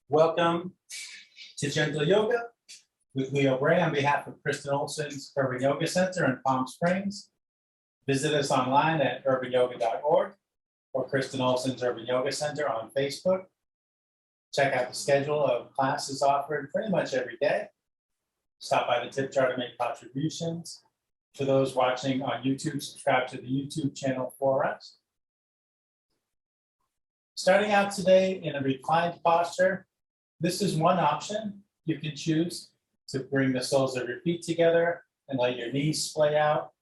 Welcome to Gentle Yoga with Leo Bray on behalf of Kristen Olson's Urban Yoga Center in Palm Springs. Visit us online at urbanyoga.org or Kristen Olson's Urban Yoga Center on Facebook. Check out the schedule of classes offered pretty much every day. Stop by the tip jar to make contributions. For those watching on YouTube, subscribe to the YouTube channel for us. Starting out today in a reclined posture, this is one option. You can choose to bring the soles of your feet together and let your knees splay out.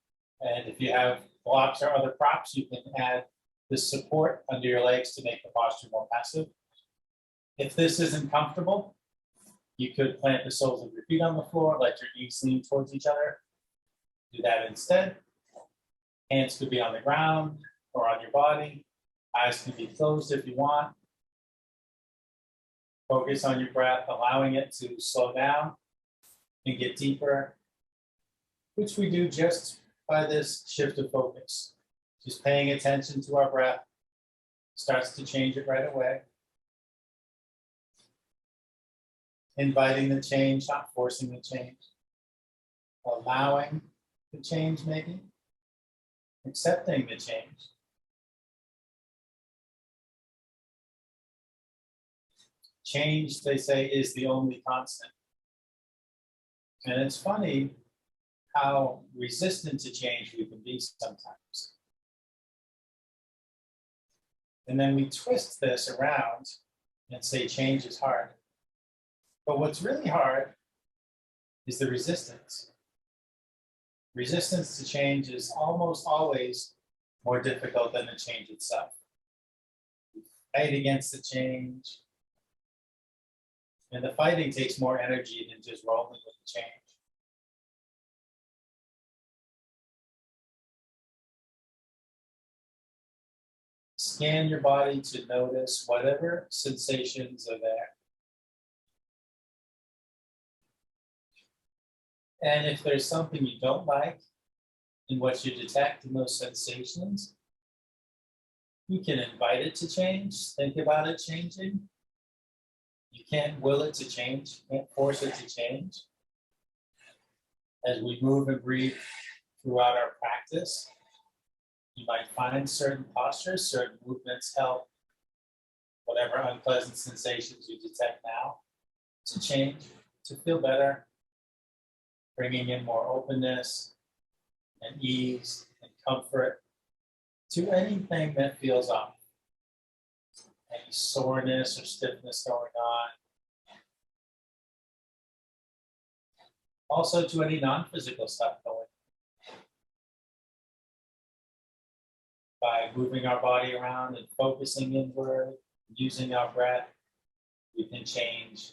And if you have blocks or other props, you can add this support under your legs to make the posture more passive. If this isn't comfortable, you could plant the soles of your feet on the floor, let your knees lean towards each other. Do that instead. Hands could be on the ground or on your body. Eyes can be closed if you want. Focus on your breath, allowing it to slow down and get deeper, which we do just by this shift of focus. Just paying attention to our breath starts to change it right away. Inviting the change, not forcing the change. Allowing the change, maybe. Accepting the change. Change, they say, is the only constant. And it's funny how resistant to change we can be sometimes. And then we twist this around and say change is hard. But what's really hard is the resistance. Resistance to change is almost always more difficult than the change itself. We fight against the change. And the fighting takes more energy than just rolling with the change. Scan your body to notice whatever sensations are there. And if there's something you don't like in what you detect in those sensations, you can invite it to change, think about it changing. You can't will it to change, can't force it to change. As we move and breathe throughout our practice, you might find certain postures, certain movements help whatever unpleasant sensations you detect now to change, to feel better, bringing in more openness and ease and comfort to anything that feels off. Any soreness or stiffness going on. Also to any non-physical stuff going on. By moving our body around and focusing inward, using our breath, we can change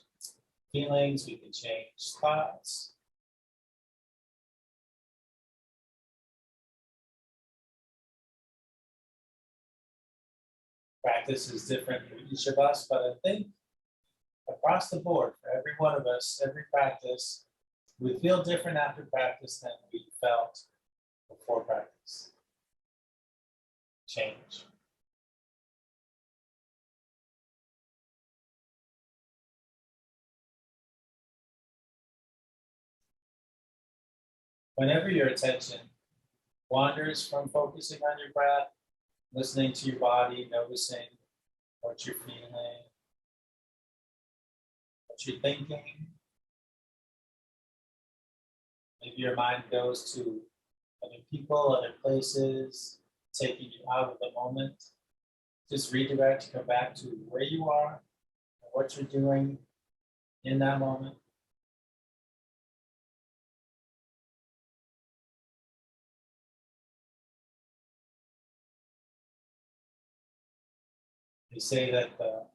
feelings, we can change thoughts. Practice is different for each of us, but I think across the board, for every one of us, every practice, we feel different after practice than we felt before practice. Change. Whenever your attention wanders from focusing on your breath, listening to your body, noticing what you're feeling, what you're thinking. Maybe your mind goes to other people, other places, taking you out of the moment. Just redirect, go back to where you are, and what you're doing in that moment. They say that the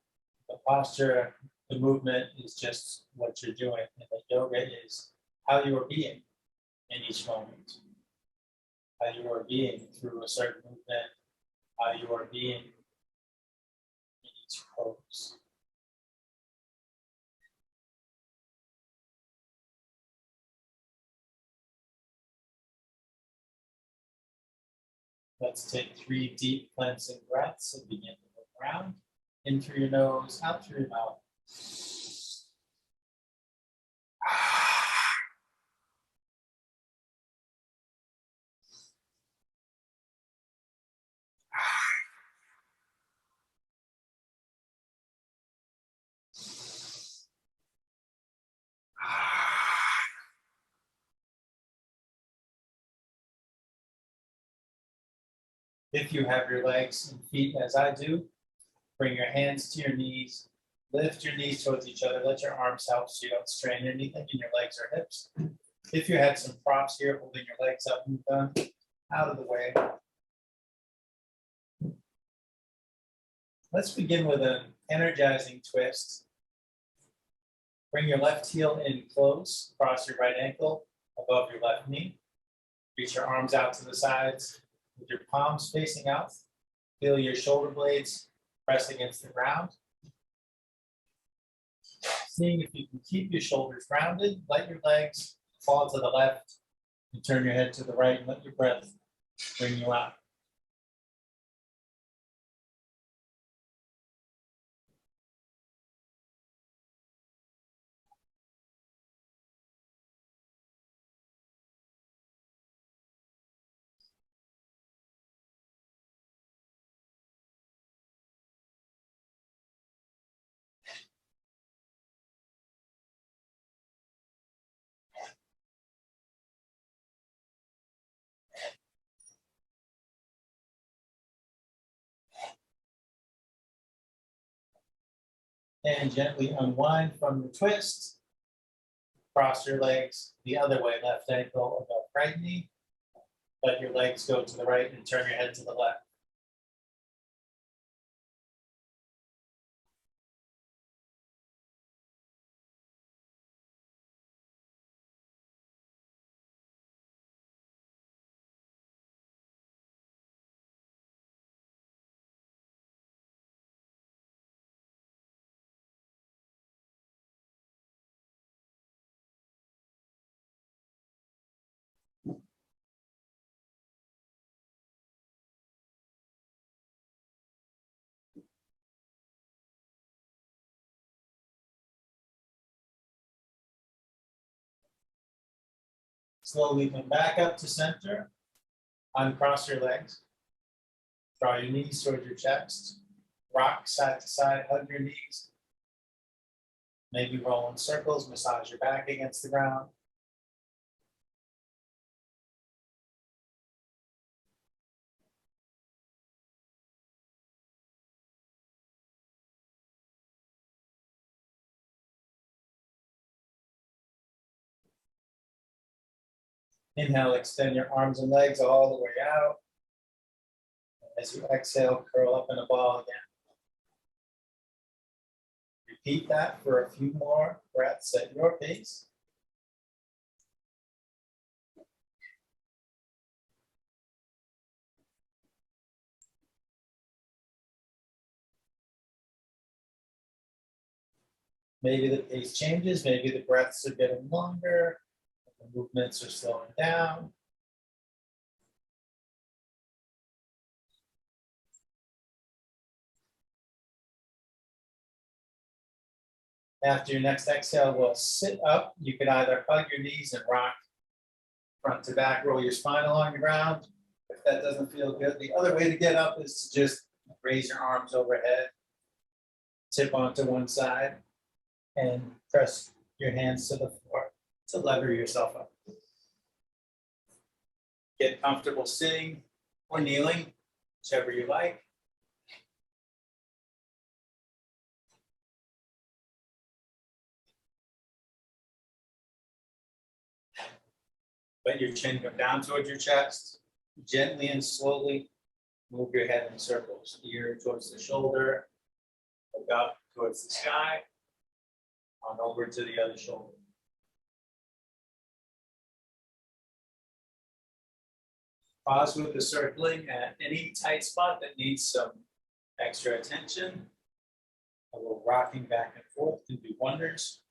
posture, the movement is just what you're doing, and that yoga is how you are being in each moment. How you are being through a certain movement, how you are being in each pose. Let's take 3 deep cleansing breaths and begin to look around. In through your nose, out through your mouth. If you have your legs and feet as I do, bring your hands to your knees, lift your knees towards each other, let your arms help so you don't strain anything in your legs or hips. If you had some props here holding your legs up, move them out of the way. Let's begin with an energizing twist. Bring your left heel in close, cross your right ankle above your left knee. Reach your arms out to the sides with your palms facing out. Feel your shoulder blades press against the ground. Seeing if you can keep your shoulders rounded, let your legs fall to the left and turn your head to the right and let your breath bring you out. And gently unwind from the twist. Cross your legs the other way, left ankle above right knee. Let your legs go to the right and turn your head to the left. Slowly come back up to center. Uncross your legs. Draw your knees towards your chest. Rock side to side, hug your knees. Maybe roll in circles, massage your back against the ground. Inhale, extend your arms and legs all the way out. As you exhale, curl up in a ball again. Repeat that for a few more breaths at your pace. Maybe the pace changes, maybe the breaths are getting longer, the movements are slowing down. After your next exhale, we'll sit up. You can either hug your knees and rock front to back, roll your spine along the ground. If that doesn't feel good, the other way to get up is to just raise your arms overhead, tip onto one side, and press your hands to the floor to lever yourself up. Get comfortable sitting or kneeling, whichever you like. Let your chin come down towards your chest. Gently and slowly move your head in circles. Ear towards the shoulder, look up towards the sky, on over to the other shoulder. Pause with the circling at any tight spot that needs some extra attention. A little rocking back and forth can do wonders.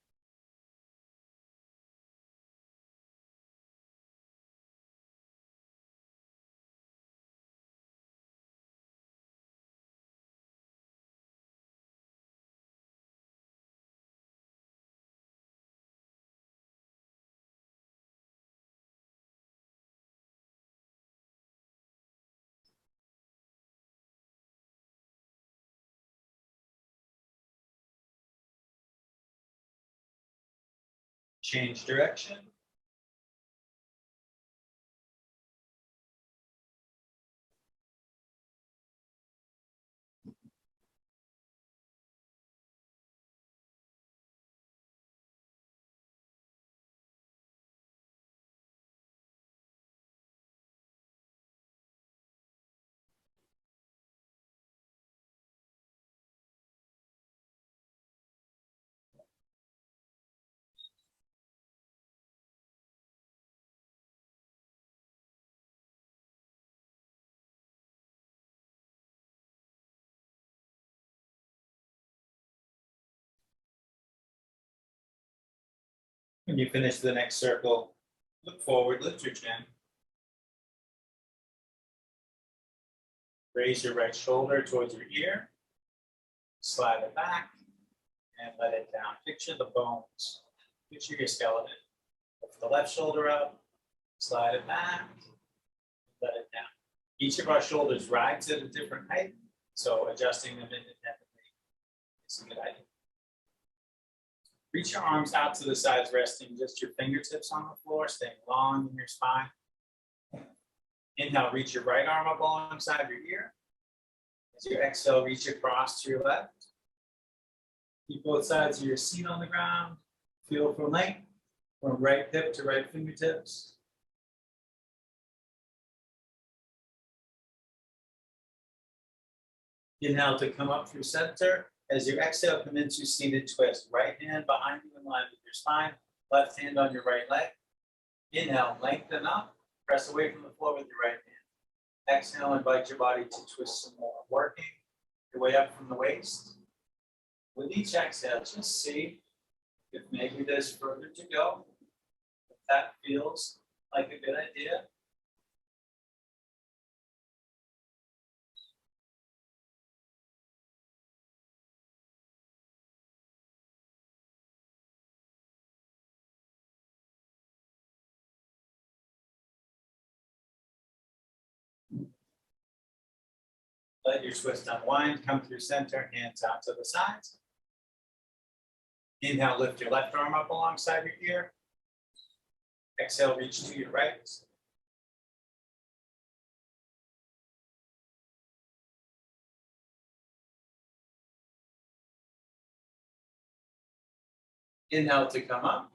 Change direction. When you finish the next circle, look forward, lift your chin. Raise your right shoulder towards your ear. Slide it back and let it down. Picture the bones. Picture your skeleton. Lift the left shoulder up, slide it back, let it down. Each of our shoulders rise at a different height, so adjusting them independently is a good idea. Reach your arms out to the sides, resting just your fingertips on the floor, staying long in your spine. Inhale, reach your right arm up alongside your ear. As you exhale, reach across to your left. Keep both sides of your seat on the ground. Feel for length from right hip to right fingertips. Inhale to come up through center. As you exhale, come into seated twist. Right hand behind you in line with your spine. Left hand on your right leg. Inhale, lengthen up. Press away from the floor with your right hand. Exhale, invite your body to twist some more. Working your way up from the waist. With each exhale, just see if maybe there's further to go. If that feels like a good idea. Let your twist unwind, come through center, hands out to the sides. Inhale, lift your left arm up alongside your ear. Exhale, reach to your right. Inhale to come up.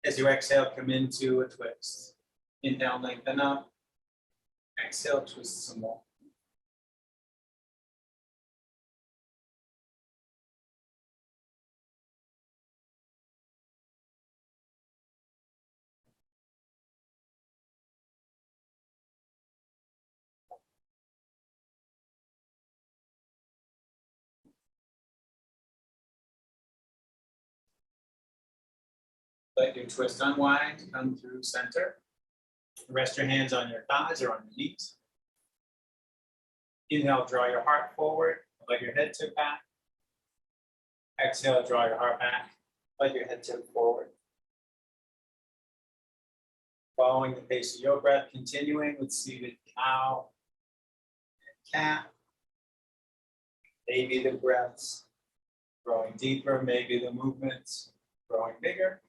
As you exhale, come into a twist. Inhale, lengthen up. Exhale, twist some more. Let your twist unwind, come through center. Rest your hands on your thighs or on your knees. Inhale, draw your heart forward, let your head tip back. Exhale, draw your heart back, let your head tip forward. Following the pace of your breath, continuing with seated cow and cat. Maybe the breaths growing deeper, maybe the movements growing bigger.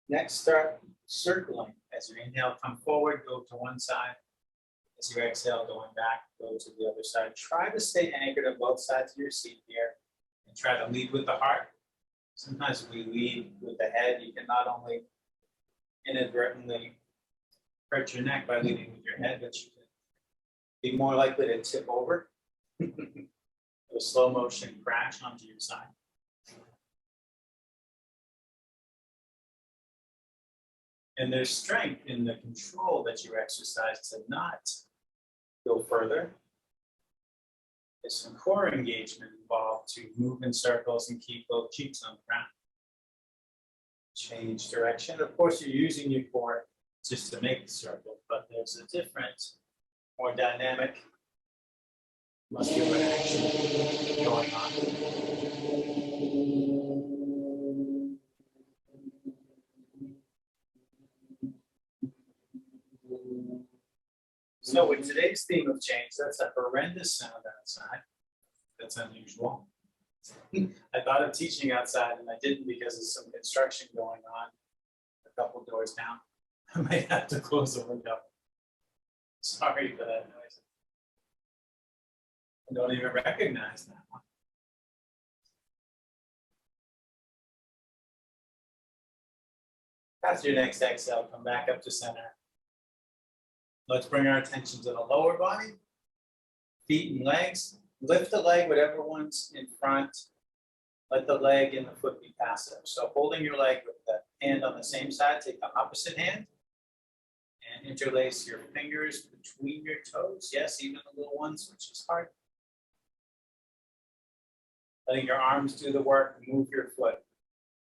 Next, start circling. As you inhale, come forward, go to one side. As you exhale, going back, go to the other side. Try to stay anchored on both sides of your seat here and try to lead with the heart. Sometimes we lead with the head. You can not only inadvertently hurt your neck by leading with your head, but you can be more likely to tip over. A slow motion crash onto your side. And there's strength in the control that you exercise to not go further. There's some core engagement involved to move in circles and keep both cheeks on the ground. Change direction. Of course, you're using your core just to make the circle, but there's a different, more dynamic muscular action going on. So with today's theme of change, that's a horrendous sound outside. That's unusual. I thought of teaching outside and I didn't because of some construction going on a couple doors down. I might have to close the window. Sorry for that noise. I don't even recognize that one. After your next exhale, come back up to center. Let's bring our attention to the lower body, feet and legs. Lift the leg, whatever one's in front. Let the leg and the foot be passive. So holding your leg with the hand on the same side, take the opposite hand and interlace your fingers between your toes. Yes, even the little ones, which is hard. Letting your arms do the work, move your foot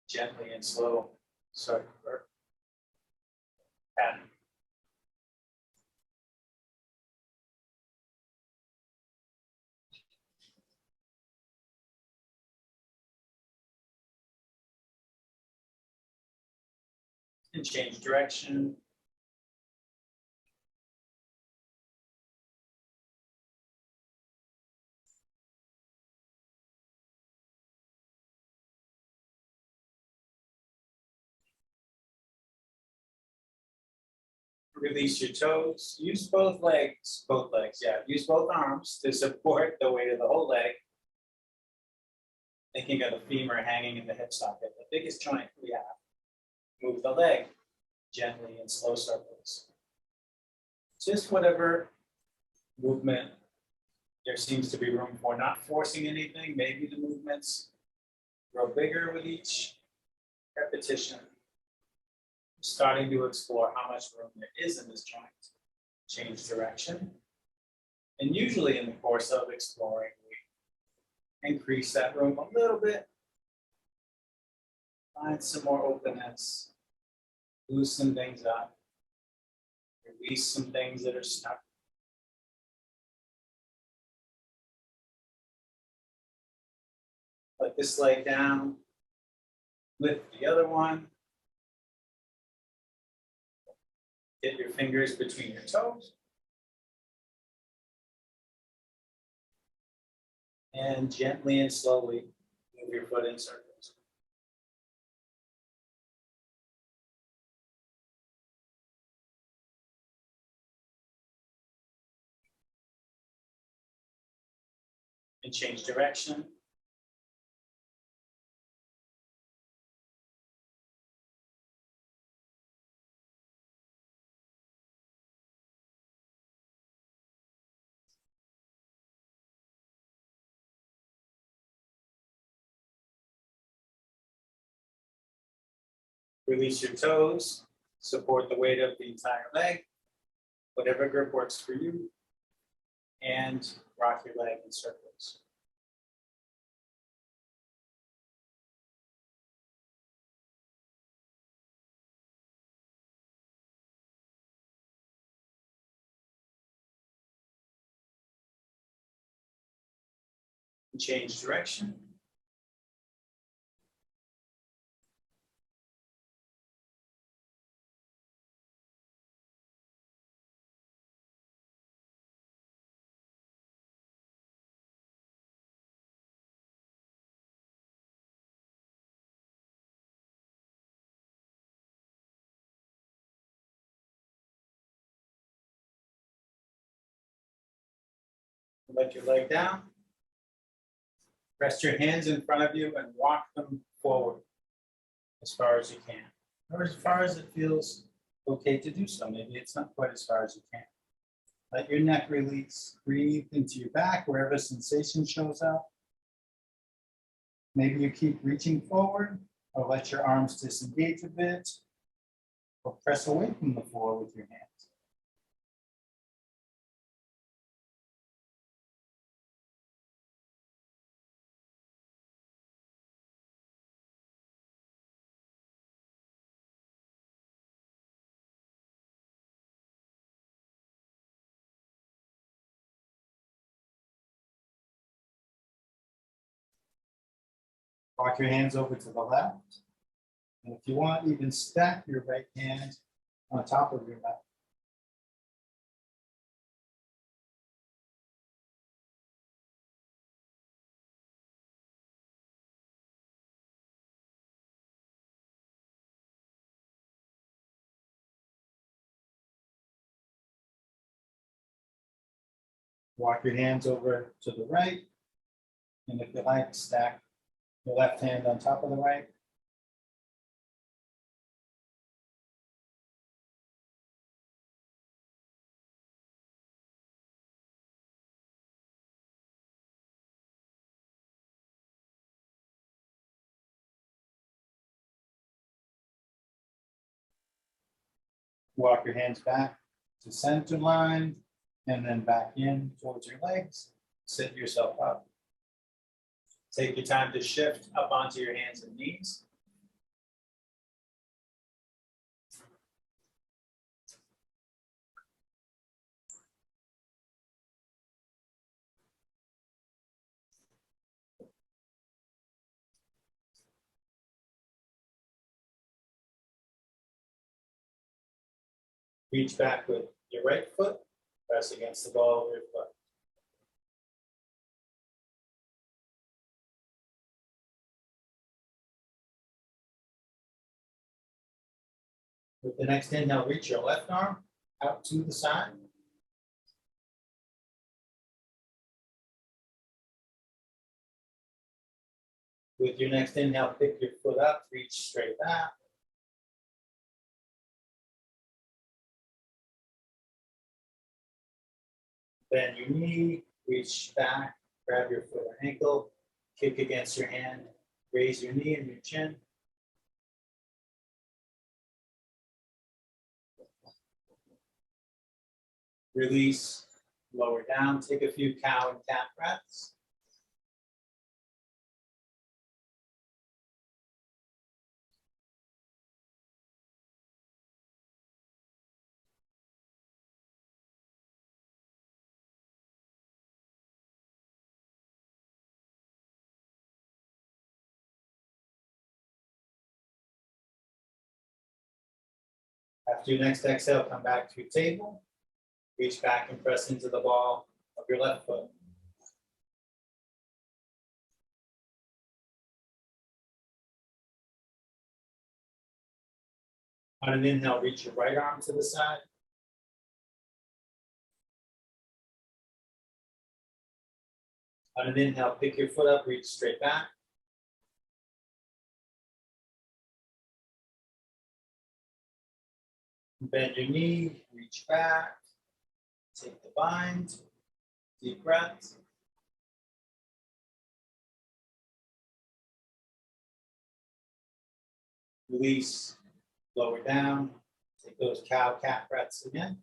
gently and slow circular pattern. And change direction. Release your toes. Use both legs, yeah. Use both arms to support the weight of the whole leg. Thinking of the femur hanging in the hip socket, the biggest joint we have. Move the leg gently in slow circles. Just whatever movement there seems to be room for, not forcing anything. Maybe the movements grow bigger with each repetition. Starting to explore how much room there is in this joint. Change direction. And usually in the course of exploring, we increase that room a little bit. Find some more openness. Loosen things up. Release some things that are stuck. Let this leg down. Lift the other one. Get your fingers between your toes. And gently and slowly move your foot in circles. And change direction. Release your toes, support the weight of the entire leg, whatever grip works for you, and rock your leg in circles. And change direction. Let your leg down. Rest your hands in front of you and walk them forward as far as you can, or as far as it feels okay to do so. Maybe it's not quite as far as you can. Let your neck release. Breathe into your back wherever sensation shows up. Maybe you keep reaching forward, or let your arms disengage a bit, or press away from the floor with your hands. Walk your hands over to the left. And if you want, even stack your right hand on top of your left. Walk your hands over to the right. And if you like, stack your left hand on top of the right. Walk your hands back to center line and then back in towards your legs. Sit yourself up. Take your time to shift up onto your hands and knees. Reach back with your right foot, press against the ball of your foot. With the next inhale, reach your left arm out to the side. With your next inhale, pick your foot up, reach straight back. Bend your knee, reach back, grab your foot or ankle, kick against your hand, raise your knee and your chin. Release, lower down, take a few cow and cat breaths. After your next exhale, come back to your table. Reach back and press into the ball of your left foot. On an inhale, reach your right arm to the side. On an inhale, pick your foot up, reach straight back. Bend your knee, reach back. Take the bind. Deep breath. Release, lower down. Take those cow cat breaths again.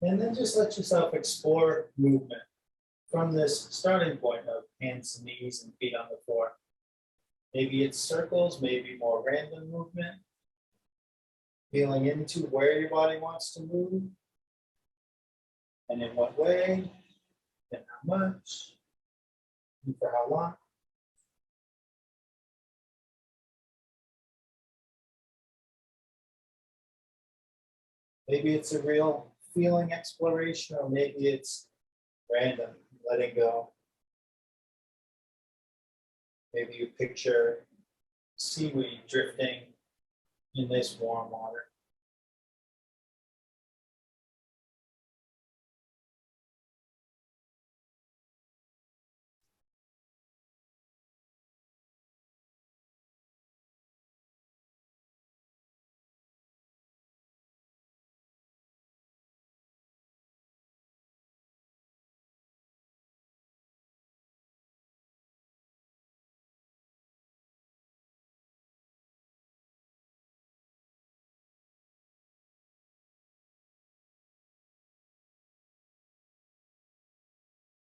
And then just let yourself explore movement from this starting point of hands and knees and feet on the floor. Maybe it's circles, maybe more random movement. Feeling into where your body wants to move and in what way and how much and for how long. Maybe it's a real feeling exploration, or maybe it's random, letting go. Maybe you picture seaweed drifting in this warm water.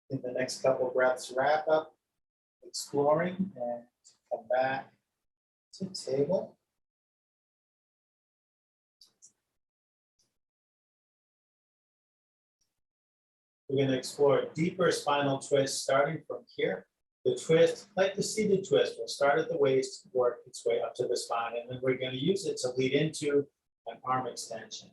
In the next couple breaths, wrap up, exploring, and come back to table. We're going to explore a deeper spinal twist starting from here. The twist, like the seated twist, will start at the waist, work its way up to the spine, and then we're going to use it to lead into an arm extension.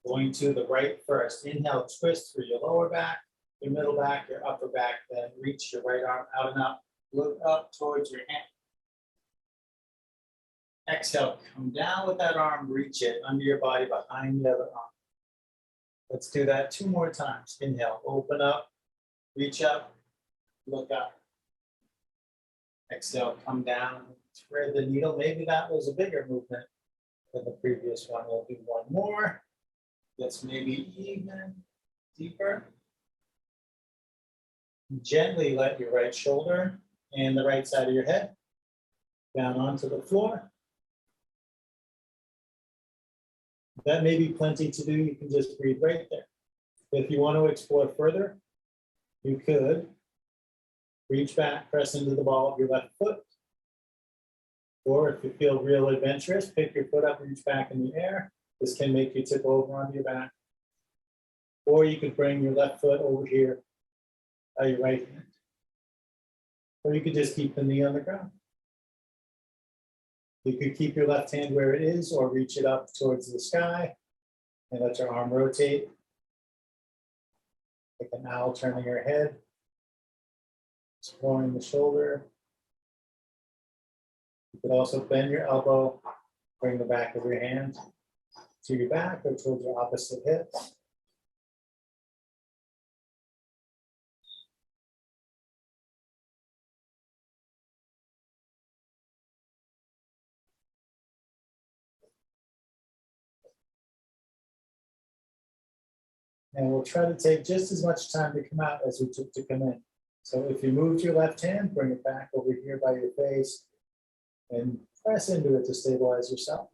Going to the right first. Inhale, twist through your lower back, your middle back, your upper back, then reach your right arm out and up. Look up towards your hand. Exhale, come down with that arm, reach it under your body behind the other arm. Let's do that 2 more times. Inhale, open up, reach up, look up. Exhale, come down, thread the needle. Maybe that was a bigger movement than the previous one. We'll do 1 more. That's maybe even deeper. Gently let your right shoulder and the right side of your head down onto the floor. That may be plenty to do. You can just breathe right there. If you want to explore further, you could reach back, press into the ball of your left foot. Or if you feel real adventurous, pick your foot up, reach back in the air. This can make you tip over on your back. Or you could bring your left foot over here by your right hand. Or you could just keep the knee on the ground. You could keep your left hand where it is or reach it up towards the sky and let your arm rotate. Like an owl turning your head, exploring the shoulder. You could also bend your elbow, bring the back of your hand to your back or towards your opposite hip. And we'll try to take just as much time to come out as we took to come in. So if you moved your left hand, bring it back over here by your face and press into it to stabilize yourself.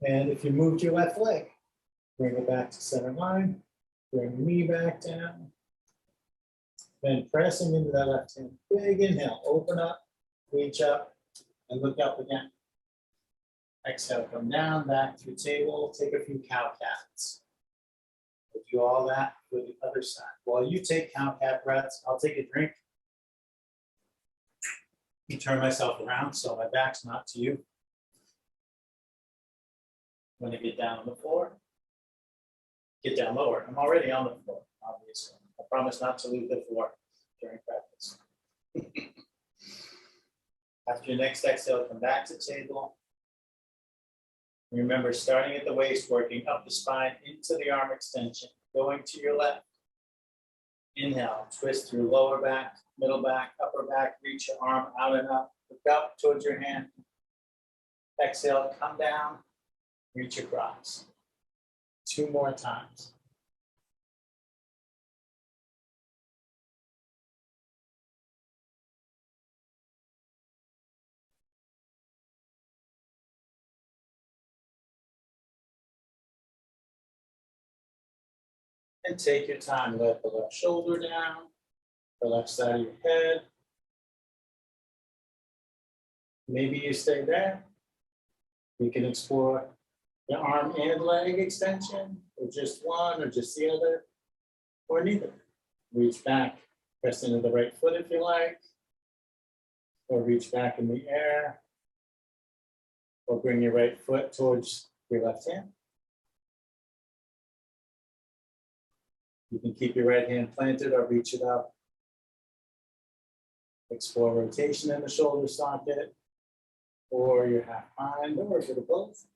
And if you moved your left leg, bring it back to center line, bring the knee back down. Then pressing into that left hand, big inhale, open up, reach up, and look up again. Exhale, come down, back through table, take a few cow cats. We'll do all that for the other side. While you take cow cat breaths, I'll take a drink. You turn myself around so my back's not to you. I'm going to get down on the floor. Get down lower. I'm already on the floor, obviously. I promise not to leave the floor during practice. After your next exhale, come back to table. Remember, starting at the waist, working up the spine into the arm extension, going to your left. Inhale, twist through lower back, middle back, upper back, reach your arm out and up, look up towards your hand. Exhale, come down, reach across. 2 more times. And take your time, let the left shoulder down, the left side of your head. Maybe you stay there. You can explore the arm and leg extension, or just one, or just the other, or neither. Reach back, press into the right foot if you like, or reach back in the air, or bring your right foot towards your left hand. You can keep your right hand planted or reach it up. Explore rotation in the shoulder socket, or your half bind, or a bit of both.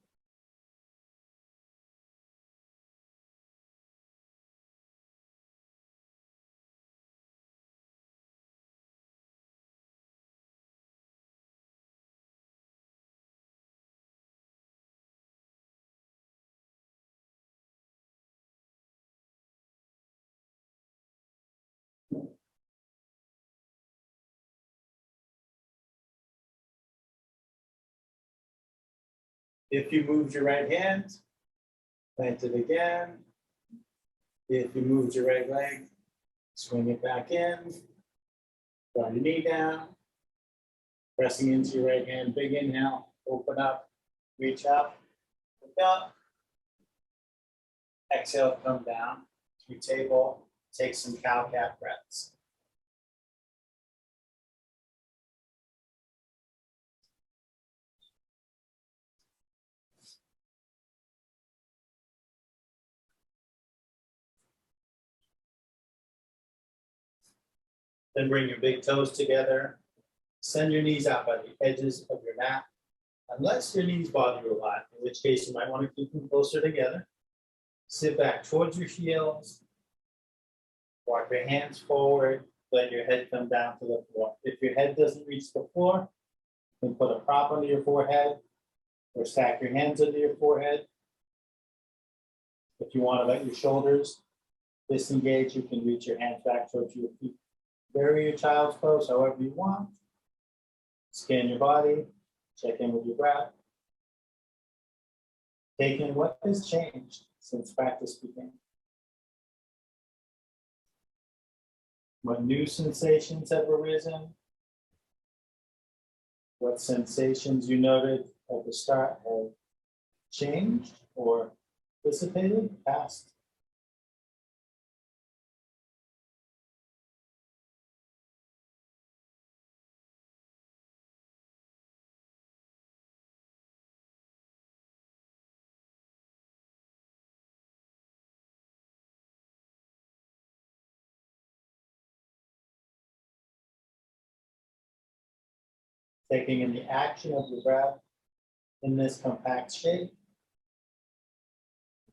If you moved your right hand, plant it again. If you moved your right leg, swing it back in, draw your knee down, pressing into your right hand, big inhale, open up, reach up, look up. Exhale, come down through table, take some cow-cat breaths. Then bring your big toes together. Send your knees out by the edges of your mat. Unless your knees bother you a lot, in which case you might want to keep them closer together. Sit back towards your heels. Walk your hands forward. Let your head come down to the floor. If your head doesn't reach the floor, you can put a prop under your forehead or stack your hands under your forehead. If you want to let your shoulders disengage, you can reach your hands back towards your feet. Vary your child's pose however you want. Scan your body, check in with your breath. Take in what has changed since practice began. What new sensations have arisen? What sensations you noted at the start have changed or dissipated, passed? Taking in the action of your breath in this compact shape.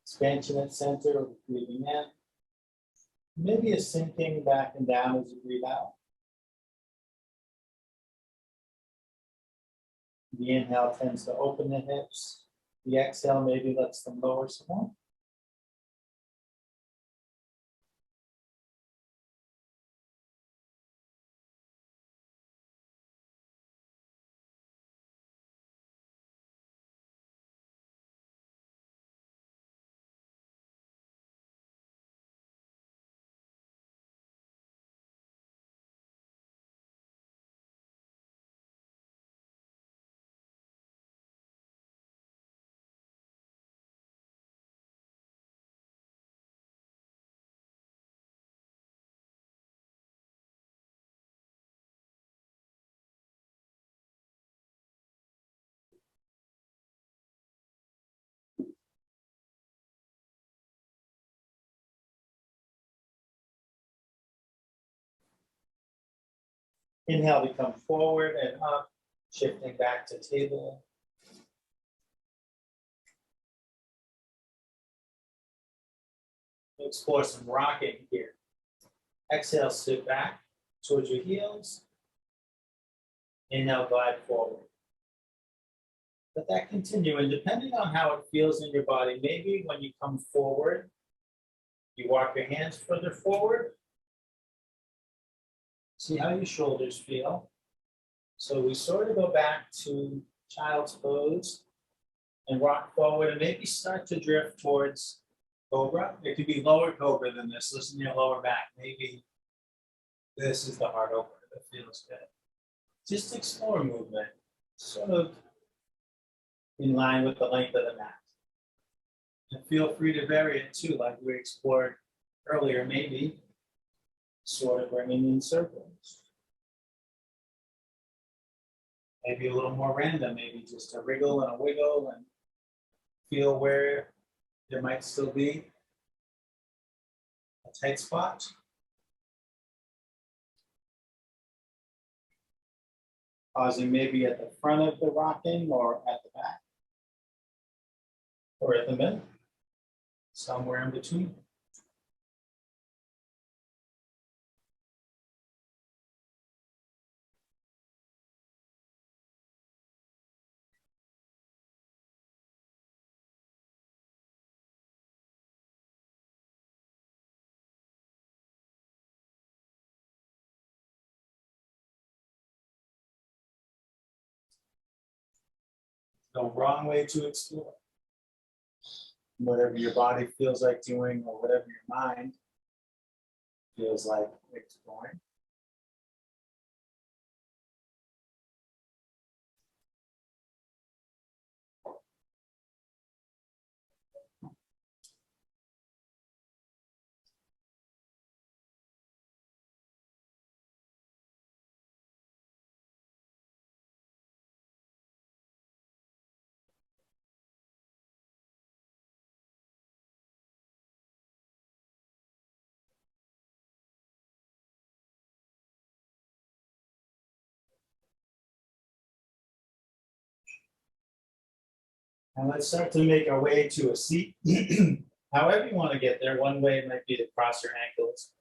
Expansion at center, breathing in. Maybe a sinking back and down as you breathe out. The inhale tends to open the hips. The exhale maybe lets them lower some more. Inhale to come forward and up, shifting back to table. Explore some rocking here. Exhale, sit back towards your heels. Inhale, glide forward. Let that continue, and depending on how it feels in your body, maybe when you come forward, you walk your hands further forward. See how your shoulders feel. So we sort of go back to child's pose and rock forward and maybe start to drift towards cobra. It could be lower cobra than this. Listen to your lower back. Maybe this is the heart opener that feels good. Just explore movement, sort of in line with the length of the mat. And feel free to vary it too, like we explored earlier, maybe sort of bringing in circles. Maybe a little more random, maybe just a wriggle and a wiggle and feel where there might still be a tight spot. Pausing maybe at the front of the rocking or at the back or at the middle, somewhere in between. No wrong way to explore. Whatever your body feels like doing, or whatever your mind feels like exploring. And let's start to make our way to a seat. However you want to get there, one way might be to cross your ankles,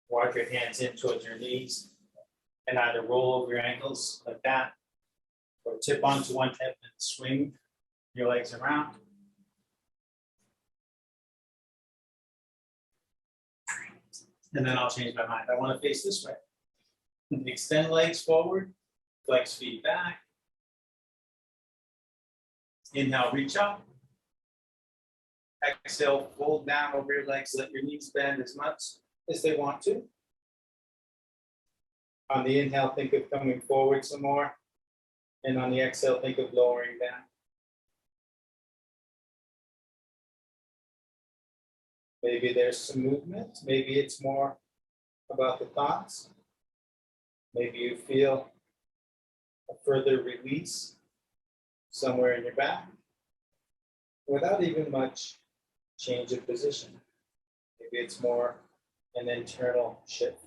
walk your hands in towards your knees, and either roll over your ankles like that, or tip onto one hip and swing your legs around. And then I'll change my mind. I want to face this way. Extend legs forward, flex feet back. Inhale, reach up. Exhale, fold down over your legs. Let your knees bend as much as they want to. On the inhale, think of coming forward some more. And on the exhale, think of lowering down. Maybe there's some movement. Maybe it's more about the thoughts. Maybe you feel a further release somewhere in your back without even much change of position. Maybe it's more an internal shift.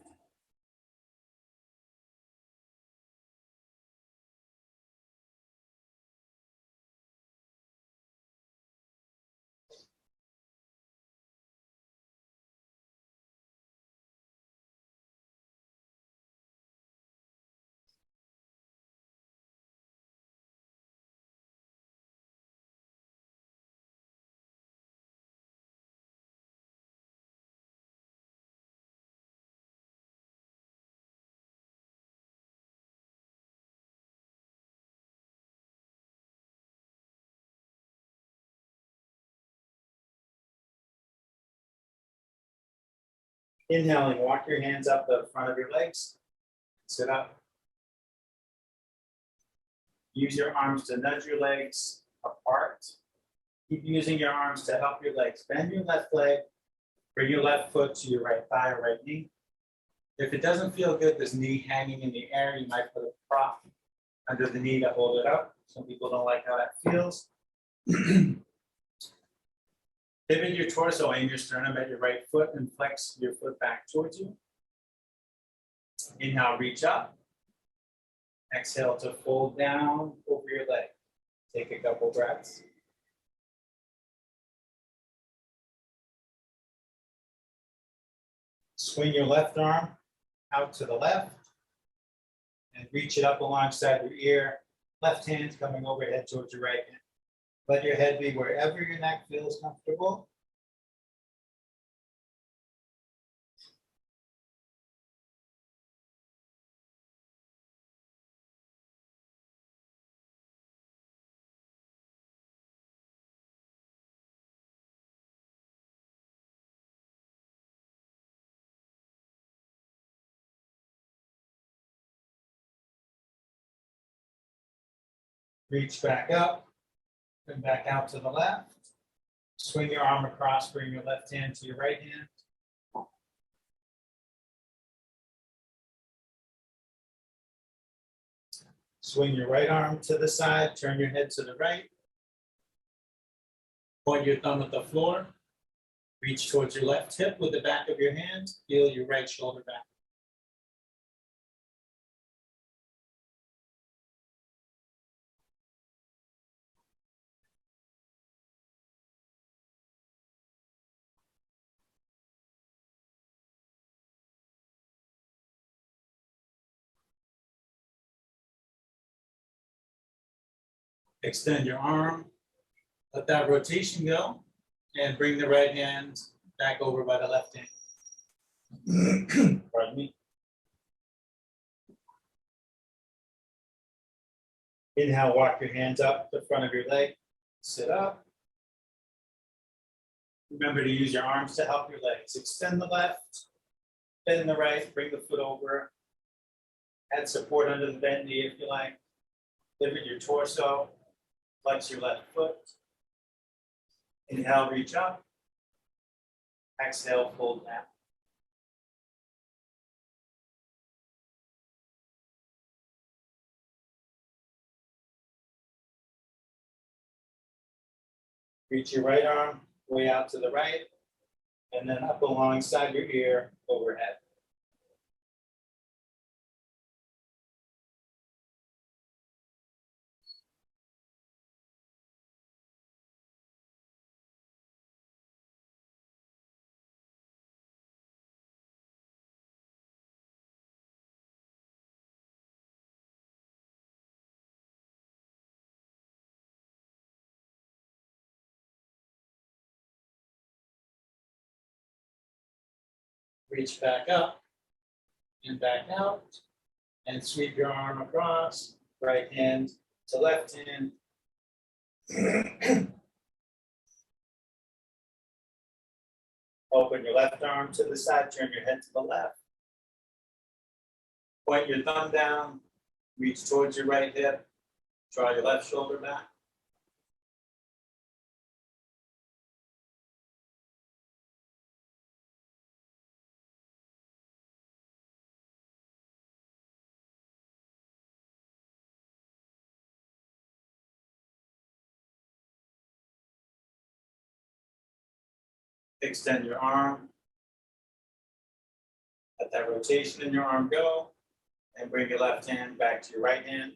Inhaling, walk your hands up the front of your legs. Sit up. Use your arms to nudge your legs apart. Keep using your arms to help your legs. Bend your left leg, bring your left foot to your right thigh or right knee. If it doesn't feel good, this knee hanging in the air, you might put a prop under the knee to hold it up. Some people don't like how that feels. Pivot your torso, aim your sternum at your right foot and flex your foot back towards you. Inhale, reach up. Exhale to fold down over your leg. Take a couple breaths. Swing your left arm out to the left and reach it up alongside your ear. Left hand coming overhead towards your right hand. Let your head be wherever your neck feels comfortable. Reach back up, and back out to the left. Swing your arm across, bring your left hand to your right hand. Swing your right arm to the side, turn your head to the right. Point your thumb at the floor. Reach towards your left hip with the back of your hand. Feel your right shoulder back. Extend your arm. Let that rotation go. And bring the right hand back over by the left hand. Pardon me. Inhale, walk your hands up the front of your leg. Sit up. Remember to use your arms to help your legs. Extend the left, bend the right, bring the foot over. Add support under the bent knee if you like. Pivot your torso, flex your left foot. Inhale, reach up. Exhale, fold down. Reach your right arm way out to the right, and then up alongside your ear overhead. Reach back up and back out, and sweep your arm across, right hand to left hand. Open your left arm to the side, turn your head to the left. Point your thumb down, reach towards your right hip, draw your left shoulder back. Extend your arm. Let that rotation in your arm go, and bring your left hand back to your right hand.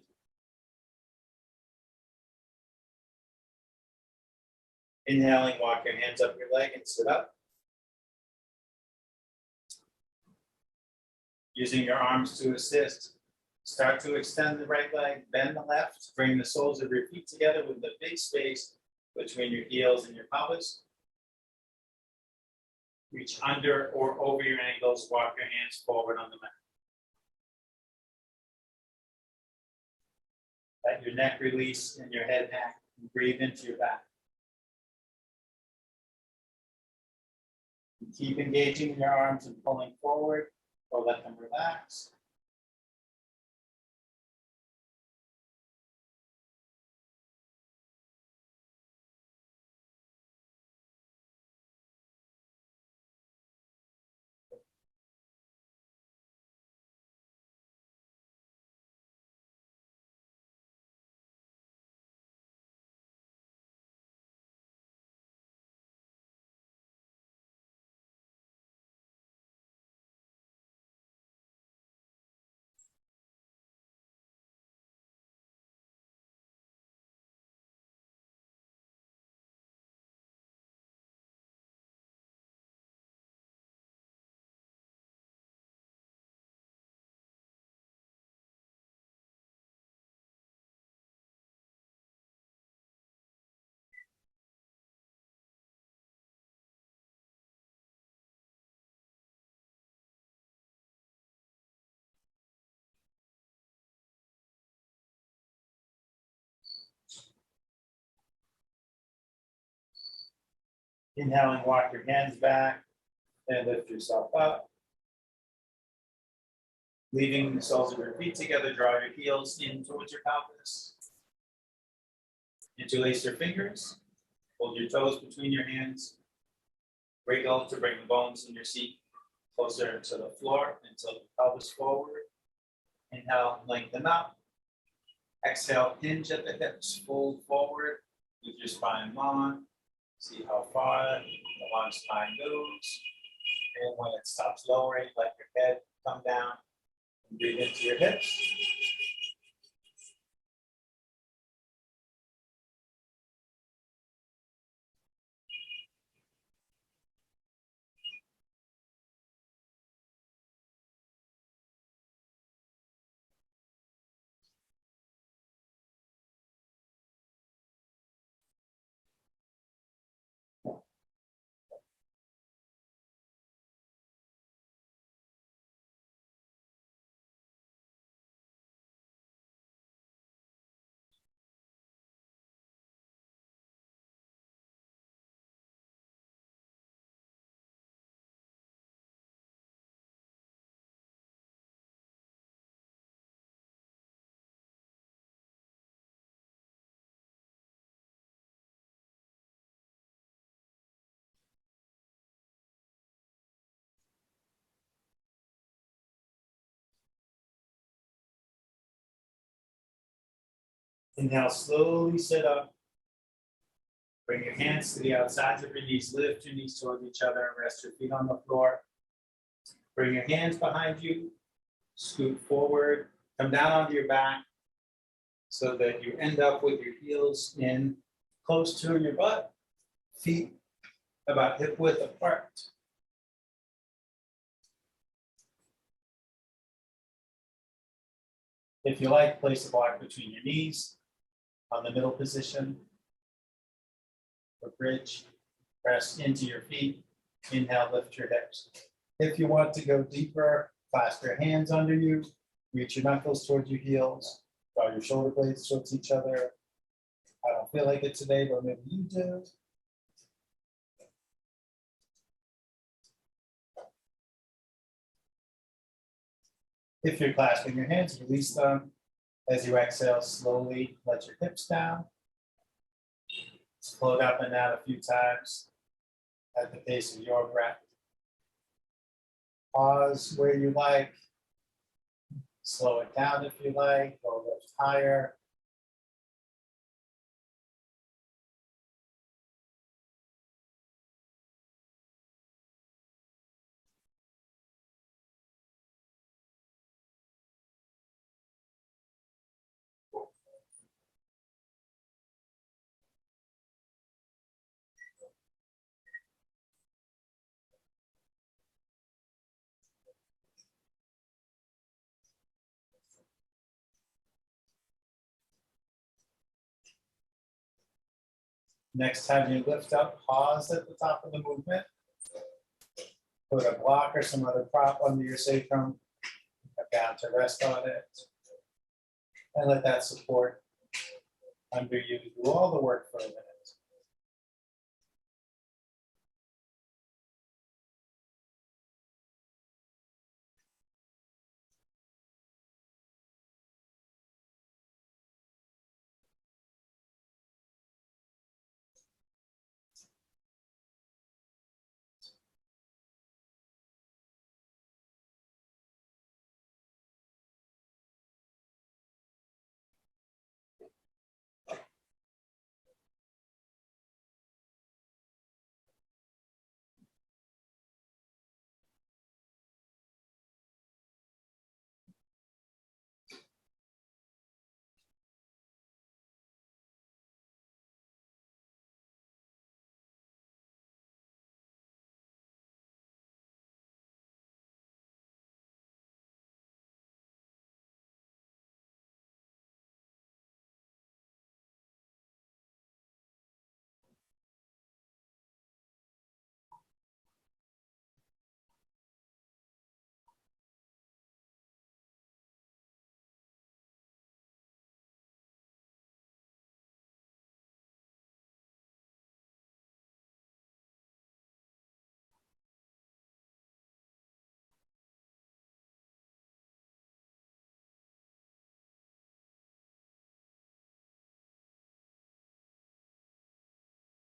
Inhaling, walk your hands up your leg and sit up. Using your arms to assist, start to extend the right leg, bend the left, bring the soles of your feet together with the big space between your heels and your pelvis. Reach under or over your ankles, walk your hands forward on the mat. Let your neck release and your head hang, and breathe into your back. Keep engaging your arms and pulling forward, or let them relax. Inhaling, walk your hands back, and lift yourself up. Leaving the soles of your feet together, draw your heels in towards your pelvis. Interlace your fingers, hold your toes between your hands. Wriggle to bring the bones in your seat closer to the floor and tilt the pelvis forward. Inhale, lengthen up. Exhale, hinge at the hips, fold forward with your spine long. See how far the long spine moves. And when it stops lowering, let your head come down and breathe into your hips. Inhale, slowly sit up. Bring your hands to the outsides of your knees. Lift your knees towards each other. Rest your feet on the floor. Bring your hands behind you. Scoot forward. Come down onto your back so that you end up with your heels in close to your butt. Feet about hip width apart. If you like, place a block between your knees on the middle position. For bridge, press into your feet. Inhale, lift your hips. If you want to go deeper, clasp your hands under you. Reach your knuckles towards your heels. Draw your shoulder blades towards each other. I don't feel like it today, but maybe you do. If you're clasping your hands, release them. As you exhale, slowly let your hips down. Float up and down a few times at the pace of your breath. Pause where you like. Slow it down if you like, or lift higher. Next time you lift up, pause at the top of the movement. Put a block or some other prop under your sacrum. Come down to rest on it. And let that support under you do all the work for a minute.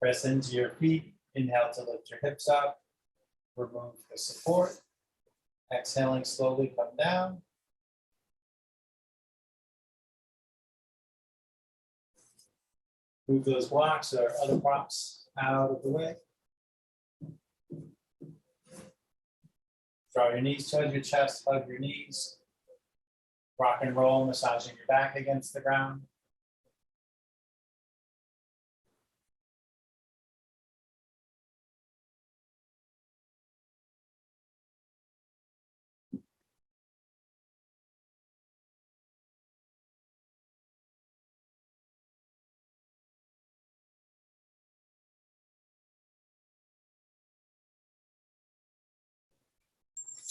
Press into your feet. Inhale to lift your hips up. Remove the support. Exhaling, slowly come down. Move those blocks or other props out of the way. Draw your knees towards your chest, hug your knees. Rock and roll, massaging your back against the ground.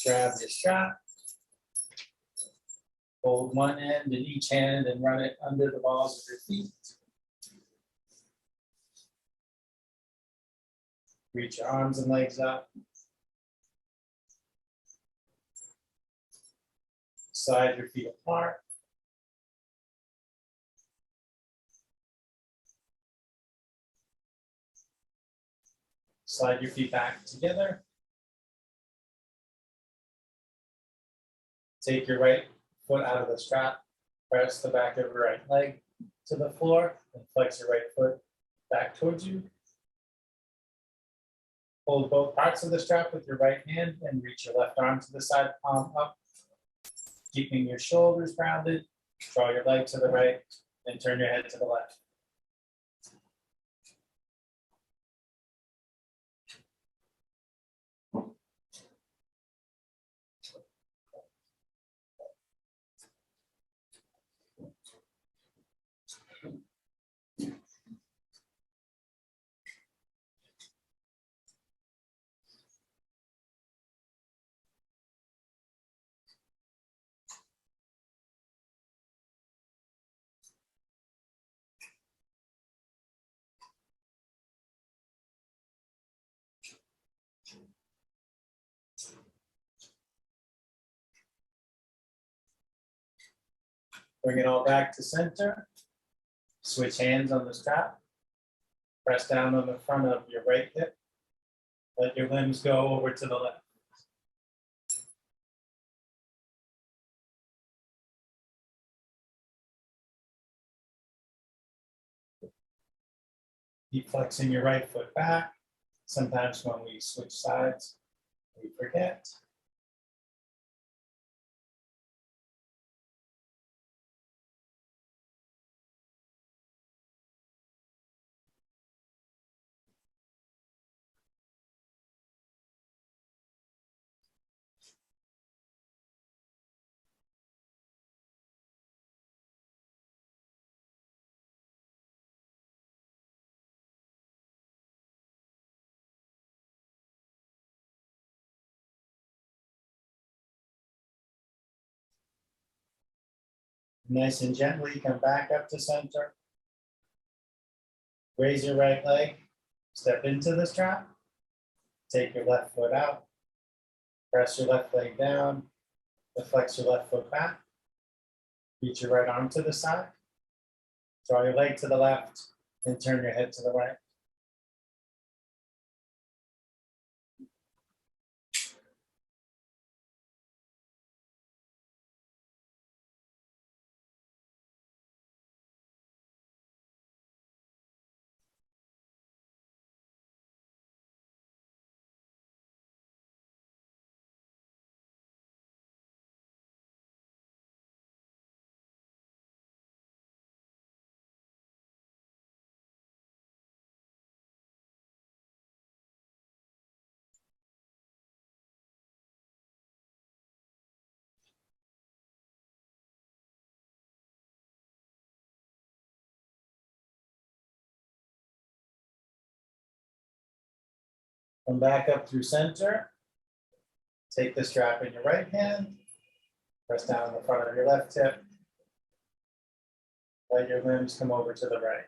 Grab your strap. Hold one end in each hand and run it under the balls of your feet. Reach your arms and legs up. Slide your feet apart. Slide your feet back together. Take your right foot out of the strap. Press the back of your right leg. to the floor, and flex your right foot back towards you. Hold both parts of the strap with your right hand and reach your left arm to the side, palm up, keeping your shoulders grounded. Draw your leg to the right and turn your head to the left. Bring it all back to center. Switch hands on the strap. Press down on the front of your right hip. Let your limbs go over to the left. Keep flexing your right foot back. Sometimes when we switch sides, we forget. Nice and gently come back up to center. Raise your right leg, step into the strap. Take your left foot out. Press your left leg down. Flex your left foot back. Reach your right arm to the side. Draw your leg to the left and turn your head to the right. Come back up through center. Take the strap in your right hand. Press down on the front of your left hip. Let your limbs come over to the right.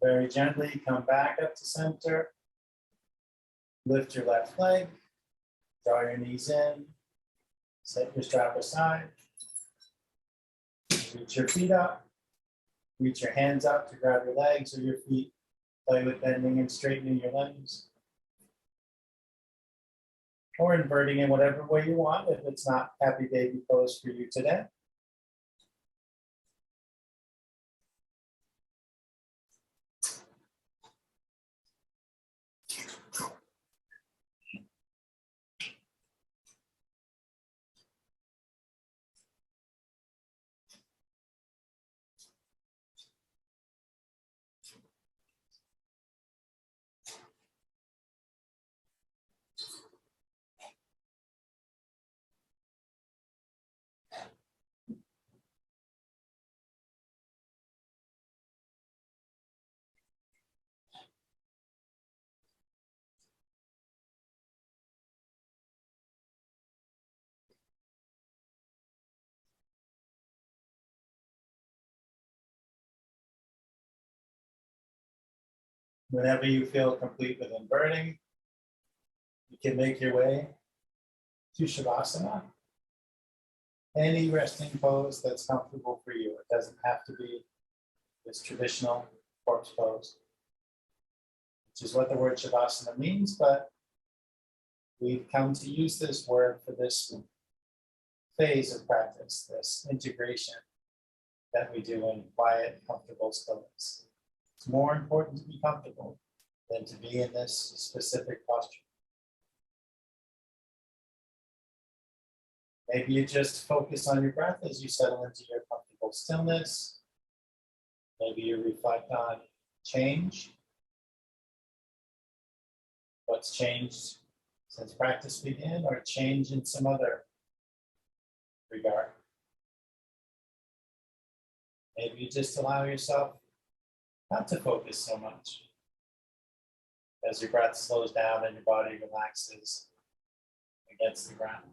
Very gently come back up to center. Lift your left leg. Draw your knees in. Set your strap aside. Reach your feet up. Reach your hands up to grab your legs or your feet. Play with bending and straightening your limbs. Or inverting in whatever way you want if it's not happy baby pose for you today. Whenever you feel complete with inverting, you can make your way to Shavasana. Any resting pose that's comfortable for you. It doesn't have to be this traditional corpse pose, which is what the word Shavasana means, but we've come to use this word for this phase of practice, this integration that we do in quiet, comfortable stillness. It's more important to be comfortable than to be in this specific posture. Maybe you just focus on your breath as you settle into your comfortable stillness. Maybe you reflect on change. What's changed since practice began, or change in some other regard. Maybe you just allow yourself not to focus so much as your breath slows down and your body relaxes against the ground.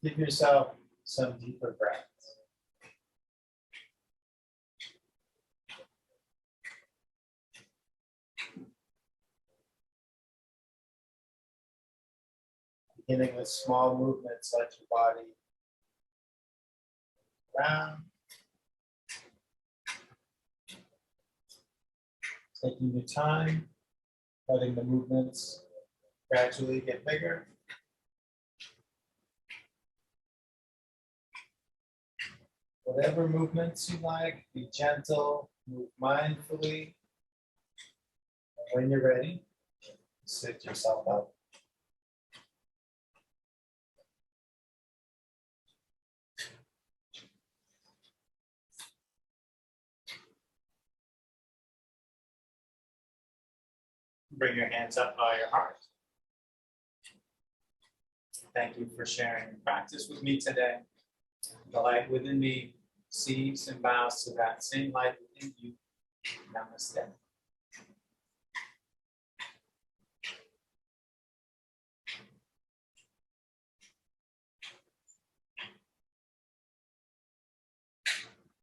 Give yourself some deeper breaths. Beginning with small movements, let your body around. Taking your time, letting the movements gradually get bigger. Whatever movements you like, be gentle, move mindfully. And when you're ready, sit yourself up. Bring your hands up by your heart. Thank you for sharing your practice with me today. The light within me sees and bows to that same light within you. Namaste.